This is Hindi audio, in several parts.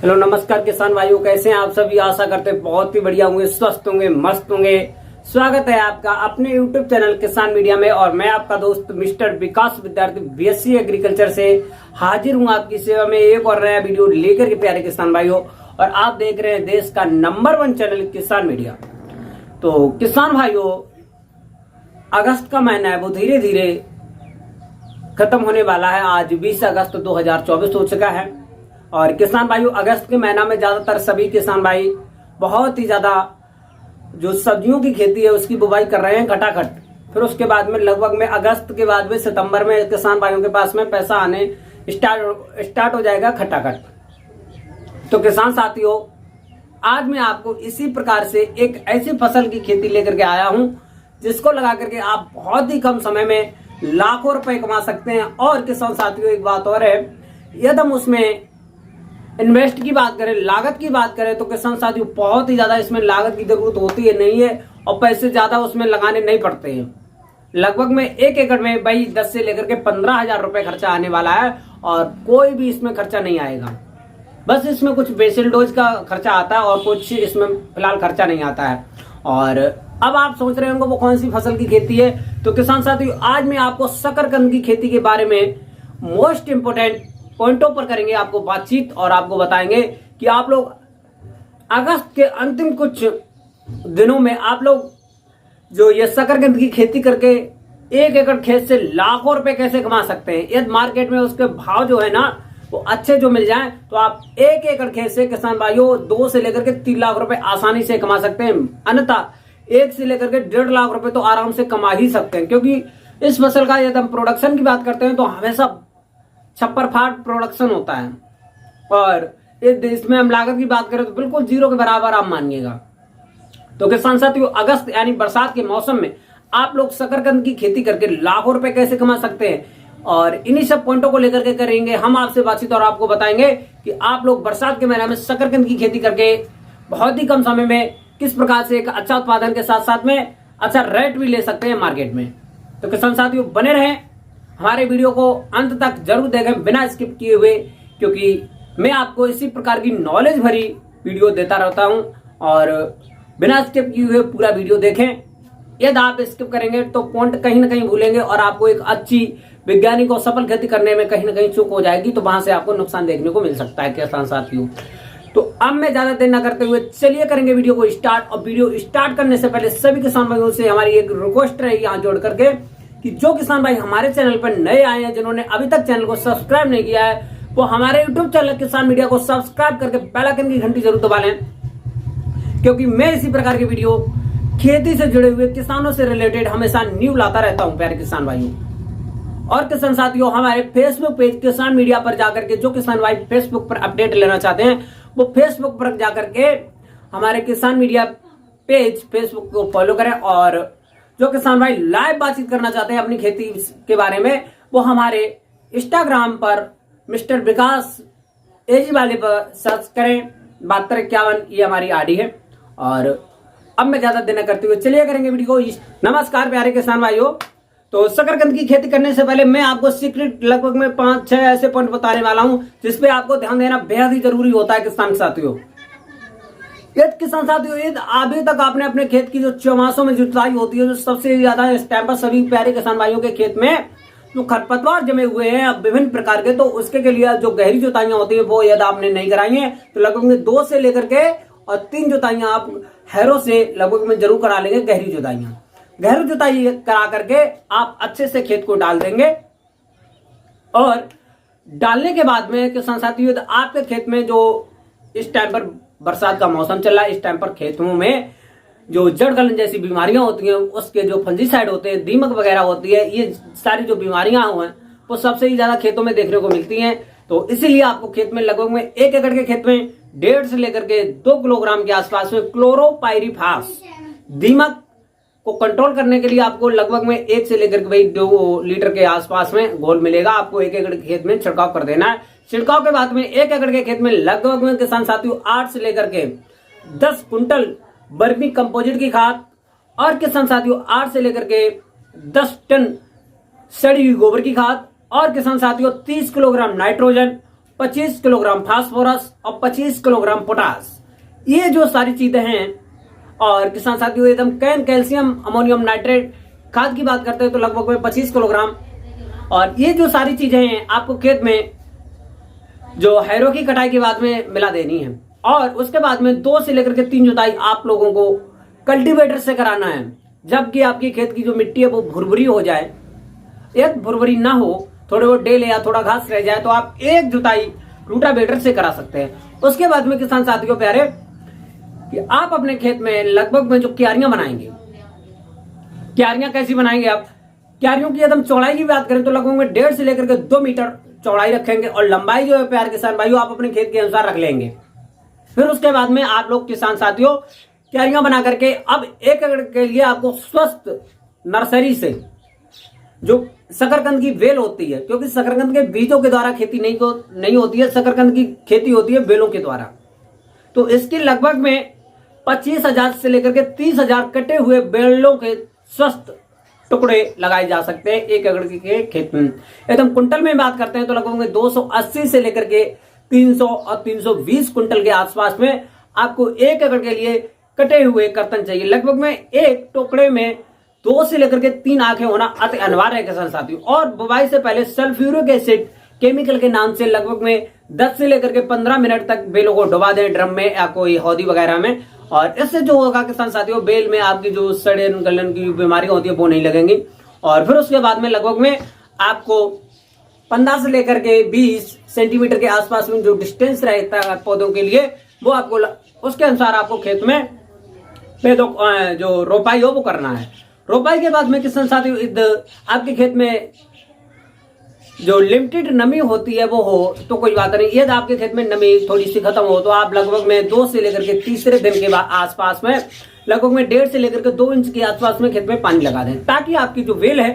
हेलो नमस्कार किसान भाइयों, कैसे हैं आप सभी। आशा करते हैं बहुत ही बढ़िया होंगे, स्वस्थ होंगे, मस्त होंगे। स्वागत है आपका अपने यूट्यूब चैनल किसान मीडिया में। और मैं आपका दोस्त मिस्टर विकास विद्यार्थी बीएससी एग्रीकल्चर से हाजिर हूं आपकी सेवा में एक और नया वीडियो लेकर के प्यारे किसान भाइयों। और आप देख रहे हैं देश का नंबर 1 चैनल किसान मीडिया। तो किसान भाइयों, अगस्त का महीना है वो धीरे धीरे खत्म होने वाला है। आज 20 अगस्त 2024 हो चुका है। और किसान भाइयों, अगस्त के महीना में ज्यादातर सभी किसान भाई बहुत ही ज्यादा जो सब्जियों की खेती है उसकी बुवाई कर रहे हैं खटाखट। फिर उसके बाद में लगभग में अगस्त के बाद में सितंबर में किसान भाइयों के पास में पैसा आने स्टार्ट हो जाएगा खटाखट। तो किसान साथियों, आज मैं आपको इसी प्रकार से एक ऐसी फसल की खेती लेकर के आया हूं जिसको लगा करके आप बहुत ही कम समय में लाखों रुपए कमा सकते हैं। और किसान साथियों, एक बात और है, यदि हम उसमें इन्वेस्ट की बात करें, लागत की बात करें, तो किसान साथियों बहुत ही ज्यादा इसमें लागत की जरूरत होती है नहीं है और पैसे ज्यादा उसमें लगाने नहीं पड़ते हैं। लगभग में 1 एकड़ में भाई 10 से लेकर के 15,000 रुपए खर्चा आने वाला है। और कोई भी इसमें खर्चा नहीं आएगा, बस इसमें कुछ बेसिल डोज का खर्चा आता है और कुछ इसमें फिलहाल खर्चा नहीं आता है। और अब आप सोच रहे होंगे वो कौन सी फसल की खेती है। तो किसान साथियों, आज मैं आपको शकरकंद की खेती के बारे में मोस्ट इंपोर्टेंट पॉइंटों पर करेंगे आपको बातचीत और आपको बताएंगे कि आप लोग अगस्त के अंतिम कुछ दिनों में आप लोग जो ये शकरकंद की खेती करके 1 एकड़ खेत से लाखों रुपए कैसे कमा सकते हैं। यदि मार्केट में उसके भाव जो है ना वो अच्छे जो मिल जाए तो आप 1 एकड़ खेत से किसान भाइयों 2 से लेकर के 3 लाख रुपए आसानी से कमा सकते हैं। अन्यथा 1 से लेकर के 1.5 लाख रुपए तो आराम से कमा ही सकते हैं, क्योंकि इस फसल का यदि हम प्रोडक्शन की बात करते हैं तो हमेशा छप्पर फाट प्रोडक्शन होता है। और इसमें हम लागत की बात करें तो बिल्कुल 0 के बराबर आप मानिएगा। तो किसान साथियों, अगस्त यानी बरसात के मौसम में आप लोग शकरकंद की खेती करके लाखों रुपए कैसे कमा सकते हैं और इन्हीं सब पॉइंटों को लेकर के करेंगे हम आपसे बातचीत। और आपको बताएंगे कि आप लोग बरसात के महीने में शकरकंद की खेती करके बहुत ही कम समय में किस प्रकार से एक अच्छा उत्पादन के साथ साथ में अच्छा रेट भी ले सकते हैं मार्केट में। तो किसान साथियों, बने रहें, हमारे वीडियो को अंत तक जरूर देखें बिना स्किप किए हुए, क्योंकि मैं आपको इसी प्रकार की नॉलेज भरी वीडियो देता रहता हूं। और बिना स्किप किए हुए पूरा वीडियो देखें। यदि आप स्किप करेंगे तो पॉइंट कहीं ना कहीं भूलेंगे और आपको एक अच्छी वैज्ञानिक और सफल खेती करने में कहीं ना कहीं चूक हो जाएगी, तो वहां से आपको नुकसान देखने को मिल सकता है किसान साथियों। तो अब मैं ज्यादा देर न करते हुए चलिए करेंगे वीडियो को स्टार्ट। और वीडियो स्टार्ट करने से पहले सभी किसान भाइयों से हमारी एक रिक्वेस्ट रहेगी यहाँ जोड़ करके कि जो किसान भाई हमारे चैनल पर नए आए हैं, जिन्होंने अभी तक चैनल को सब्सक्राइब नहीं किया है, वो हमारे यूट्यूब चैनल किसान मीडिया को सब्सक्राइब करके बेल आइकन की घंटी जरूर दबा लें, क्योंकि मैं इसी प्रकार के वीडियो खेती से जुड़े हुए किसानों से रिलेटेड हमेशा न्यू लाता रहता हूं प्यारे किसान भाइयों। और किसान साथियों, हमारे फेसबुक पेज किसान मीडिया पर जाकर के जो किसान भाई फेसबुक पर अपडेट लेना चाहते हैं वो फेसबुक पर जाकर के हमारे किसान मीडिया पेज फेसबुक को फॉलो करें। और जो किसान भाई लाइव बातचीत करना चाहते हैं अपनी खेती के बारे में, वो हमारे इंस्टाग्राम पर मिस्टर विकास एजी वाले पर सर्च करें। 7251 ये हमारी आईडी है। और अब मैं ज्यादा देना करते हुए चलिए करेंगे वीडियो को। नमस्कार प्यारे किसान भाइयों। तो शकरकंद की खेती करने से पहले मैं आपको सीक्रेट लगभग में 5-6 ऐसे पॉइंट बताने वाला हूं जिसपे आपको ध्यान देना बेहद ही जरूरी होता है किसान साथियों। यदि किसान साथियों, यदि अभी तक आपने अपने खेत की जो चौमासों में जुताई होती है, जो सबसे ज्यादा इस टाइम पर सभी प्यारे किसान भाइयों के खेत में जो खरपतवार जमे हुए हैं विभिन्न प्रकार के, तो उसके के लिए जो गहरी जुताइयां होती है वो यदि आपने नहीं कराई है तो लगभग में 2 से लेकर के और 3 जुताइयां आप हैरो से लगभग में जरूर करा लेंगे। गहरी जुताइयां, गहरी जुताई करा करके आप अच्छे से खेत को डाल देंगे। और डालने के बाद में किसान साथियों, आपके खेत में जो इस टाइम पर बरसात का मौसम चल रहा है, इस टाइम पर खेतों में जो जड़ गलन जैसी बीमारियां होती हैं, उसके जो फंजीसाइड होते हैं, दीमक वगैरह होती है, ये सारी जो बीमारियां हैं वो सबसे ही ज्यादा खेतों में देखने को मिलती हैं। तो इसीलिए आपको खेत में लगभग में 1 एकड़ के खेत में 1.5 से लेकर के 2 किलोग्राम के आसपास में क्लोरोपाइरीफास दीमक को कंट्रोल करने के लिए आपको लगभग में 1 से लेकर के भाई 2 लीटर के आसपास में घोल मिलेगा। आपको 1 एकड़ के खेत में छिड़काव कर देना है। छिड़काव के बाद में 1 एकड़ के खेत में लगभग में किसान साथियों 8 से लेकर के 10 कुंटल वर्मी कंपोजिट की खाद और किसान साथियों 8 से लेकर के 10 टन सड़ी हुई गोबर की खाद और किसान साथियों 30 किलोग्राम नाइट्रोजन 25 किलोग्राम फास्फोरस और 25 किलोग्राम पोटास। ये जो सारी चीजें हैं, और किसान साथियों एकदम कैल्शियम अमोनियम नाइट्रेट खाद की बात करते हैं तो लगभग में 25 किलोग्राम। और ये जो सारी चीजें हैं आपको खेत में जो हैरो की कटाई के बाद में मिला देनी है। और उसके बाद में 2 से लेकर के 3 जुताई आप लोगों को कल्टीवेटर से कराना है। जबकि आपकी खेत की जो मिट्टी है वो भुरभुरी हो जाए, एक भुरभुरी ना हो, थोड़े वो डेल या थोड़ा घास रह जाए, तो आप एक जुताई रूटावेटर से करा सकते हैं। उसके बाद में किसान साथियों प्यारे कि आप अपने खेत में लगभग में जो क्यारियां बनाएंगे, क्यारियां कैसी बनाएंगे आप, क्यारियों की एकदम चौड़ाई की बात करें तो लगभग में 1.5 से लेकर के 2 मीटर चौड़ाई रखेंगे और लंबाई जो है प्यारे किसान भाइयों आप अपने खेत के अनुसार रख लेंगे। फिर उसके बाद में आप लोग किसान साथियों क्यारियां बना करके अब 1 एकड़ के लिए आपको स्वस्थ नर्सरी से जो शकरकंद की बेल होती है, क्योंकि शकरकंद के बीजों के द्वारा खेती नहीं होती है, शकरकंद की खेती होती है बेलों के द्वारा। तो इसके लगभग में 25,000 से लेकर के 30,000 कटे हुए बेलों के स्वस्थ टुकड़े लगाए जा सकते हैं 1 एकड़ के खेत में। एकदम कुंटल में बात करते हैं तो लगभग में 280 से लेकर के 300 और 320 कुंटल के आसपास में आपको 1 एकड़ के लिए कटे हुए कर्तन चाहिए। लगभग में एक टुकड़े में 2 से लेकर के 3 आंखें होना अति अनिवार्य है किसान साथियों। और बुवाई से पहले सल्फ्यूरिक एसिड केमिकल के नाम से लगभग में 10 से लेकर के 15 मिनट तक बेलों को डुबा दें ड्रम में या कोई हौदी वगैरह में। और इससे जो होगा किसान साथियों बेल में आपकी जो सड़न गलन की बीमारियां होती है वो नहीं लगेंगी। और फिर उसके बाद में लगभग में आपको 15 से लेकर के 20 सेंटीमीटर के आसपास में जो डिस्टेंस रहता है पौधों के लिए वो आपको उसके अनुसार आपको खेत में जो रोपाई हो वो करना है। रोपाई के बाद में किसान साथियों आपके खेत में जो लिमिटेड नमी होती है वो हो तो कोई बात नहीं। यदि आपके खेत में नमी थोड़ी सी खत्म हो तो आप लगभग में 2 से लेकर के तीसरे दिन के बाद आसपास में लगभग में 1.5 से लेकर के 2 इंच के आसपास में खेत में पानी लगा दें, ताकि आपकी जो बेल है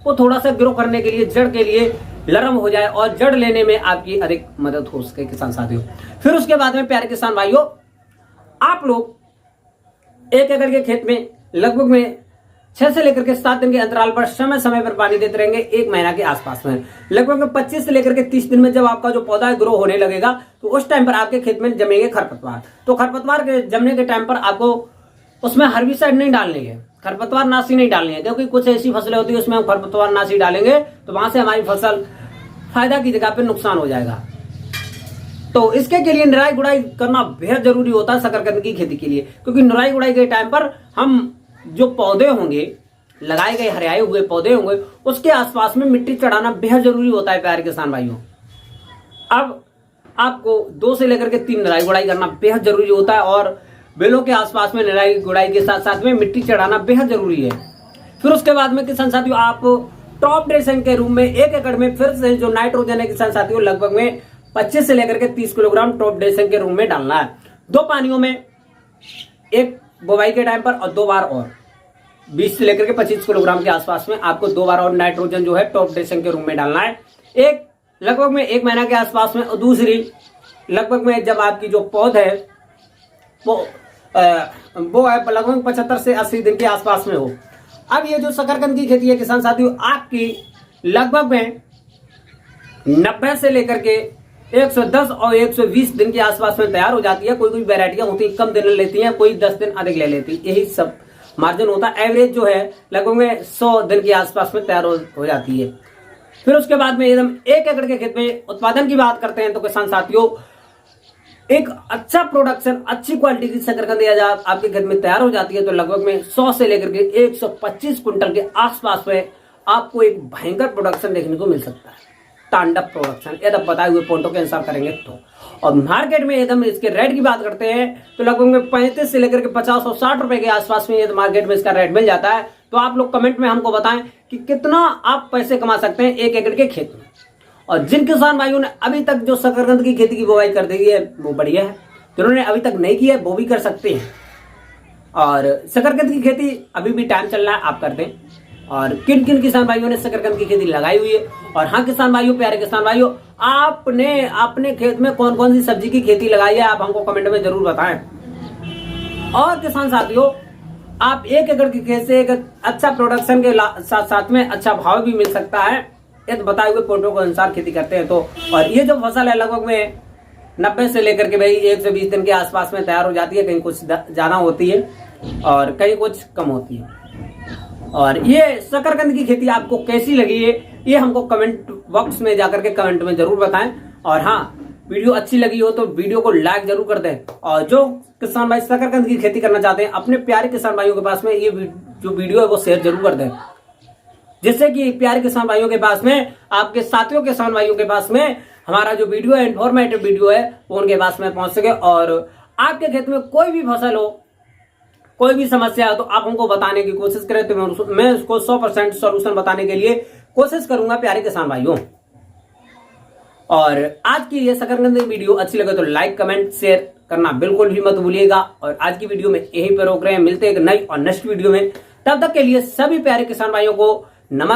वो थोड़ा सा ग्रो करने के लिए, जड़ के लिए नरम हो जाए और जड़ लेने में आपकी अधिक मदद हो सके किसान साथियों। फिर उसके बाद में प्यारे किसान भाइयों आप लोग 1 एकड़ के खेत में लगभग में 6 से लेकर के 7 दिन के अंतराल पर समय समय पर पानी देते रहेंगे 1 महीना के आसपास में। लगभग 25 से लेकर के 30 दिन में जब आपका जो पौधा ग्रो होने लगेगा तो उस टाइम पर आपके खेत में जमेंगे खरपतवार। तो खरपतवार के जमने के टाइम पर आपको उसमें हर्बिसाइड नहीं डालनी है, खरपतवार नाशी नहीं डालनी है, क्योंकि कुछ ऐसी फसलें होती है उसमें हम खरपतवार नाशी डालेंगे तो वहां से हमारी फसल फायदा की जगह पे नुकसान हो जाएगा। तो इसके के लिए निराई गुड़ाई करना बेहद जरूरी होता है शकरकंद की खेती के लिए, क्योंकि निराई गुड़ाई के टाइम पर हम जो पौधे होंगे लगाए गए हरियाए हुए पौधे होंगे उसके आसपास में मिट्टी चढ़ाना बेहद जरूरी होता है प्यारे किसान भाइयों। अब आपको 2 से लेकर के 3 निराई गुड़ाई करना बेहद जरूरी होता है और बेलों के आसपास में निराई गुड़ाई के साथ साथ में मिट्टी चढ़ाना बेहद जरूरी है। फिर उसके बाद में किसान साथियों आप टॉप ड्रेसिंग के रूप में 1 एकड़ में फिर से जो नाइट्रोजन है किसान साथियों लगभग में 25 से लेकर के 30 किलोग्राम टॉप ड्रेसिंग के रूप में डालना है। 2 पानियों में, एक बुवाई के टाइम पर और 2 बार और 20 से लेकर के 25 किलोग्राम के आसपास में आपको 2 बार और नाइट्रोजन जो है टॉप ड्रेसिंग के रूप में डालना है। एक लगभग में 1 महीना के आसपास में और दूसरी लगभग में जब आपकी जो पौध है वो है लगभग 75 से 80 दिन के आसपास में हो। अब ये जो शकरकंद की खेती है किसान साथियों आपकी लगभग में 90 से लेकर के 110 और 120 दिन के आसपास में तैयार हो जाती है। कोई कोई वैरायटियां होती है कम दिन लेती हैं, कोई 10 दिन अधिक ले लेती है, यही सब मार्जिन होता है। एवरेज जो है लगभग में 100 दिन के आसपास में तैयार हो जाती है। फिर उसके बाद में एकदम 1 एकड़ के खेत में उत्पादन की बात करते हैं तो किसान साथियों एक अच्छा प्रोडक्शन, अच्छी क्वालिटी की शकरकंद जब आपके खेत में तैयार हो जाती है तो लगभग में 100 से लेकर के 125 कुंटल के आसपास में आपको एक भयंकर प्रोडक्शन देखने को मिल सकता है। तांडव प्रोडक्शन यदि बताए हुए पॉइंटों के अनुसार करेंगे तो। और मार्केट में एकदम इसके रेट की बात करते हैं तो लगभग में 35 से लेकर के 50 और 60 रुपए के आसपास में यदि मार्केट में इसका रेट मिल जाता है तो आप लोग कमेंट में हमको बताएं कि कितना आप पैसे कमा सकते हैं 1 एकड़ के खेत में। और जिन किसान भाइयों ने अभी तक जो शकरकंद की खेती की बुवाई कर दी है वो बढ़िया है, जिन्होंने अभी तक नहीं की है वो भी कर सकते हैं। और शकरकंद की खेती अभी भी टाइम चल रहा है, आप कर दें। और किन किन किसान भाइयों ने शकरकंद की खेती लगाई हुई है, और हाँ किसान भाइयों, प्यारे किसान भाइयों, आपने अपने खेत में कौन कौन सी सब्जी की खेती लगाई है आप हमको कमेंट में जरूर बताएं। और किसान साथियों आप 1 एकड़ की खेत से एक अच्छा प्रोडक्शन के साथ साथ में अच्छा भाव भी मिल सकता है, बताए हुए प्रोटोकॉल के अनुसार खेती करते हैं। तो और ये जो फसल है लगभग में 90 से लेकर के भाई 120 दिन के आसपास में तैयार हो जाती है। कहीं कुछ ज्यादा होती है और कहीं कुछ कम होती है। और ये शकरकंद की खेती आपको कैसी लगी है ये हमको कमेंट बॉक्स में जाकर के कमेंट में जरूर बताएं। और हाँ, वीडियो अच्छी लगी हो तो वीडियो को लाइक जरूर कर दें। और जो किसान भाई शकरकंद की खेती करना चाहते हैं अपने प्यारे किसान भाइयों के पास में ये जो वीडियो है वो शेयर जरूर कर दें, जिससे कि प्यारे किसान भाइयों के पास में, आपके साथियों किसान भाइयों के पास में हमारा जो वीडियो है, इंफॉर्मेटिव वीडियो है, वो उनके पास में पहुंच सके। और आपके खेत में कोई भी फसल हो, कोई भी समस्या हो तो आप हमको बताने की कोशिश करें तो मैं उसको 100% सॉल्यूशन बताने के लिए कोशिश करूंगा प्यारे किसान भाइयों। और आज की ये शकरकंद की वीडियो अच्छी लगे तो लाइक कमेंट शेयर करना बिल्कुल भी मत भूलिएगा। और आज की वीडियो में यहीं पर रोक रहे हैं, मिलते हैं एक नई और नेक्स्ट वीडियो में। तब तक के लिए सभी प्यारे किसान भाइयों को नमस्कार।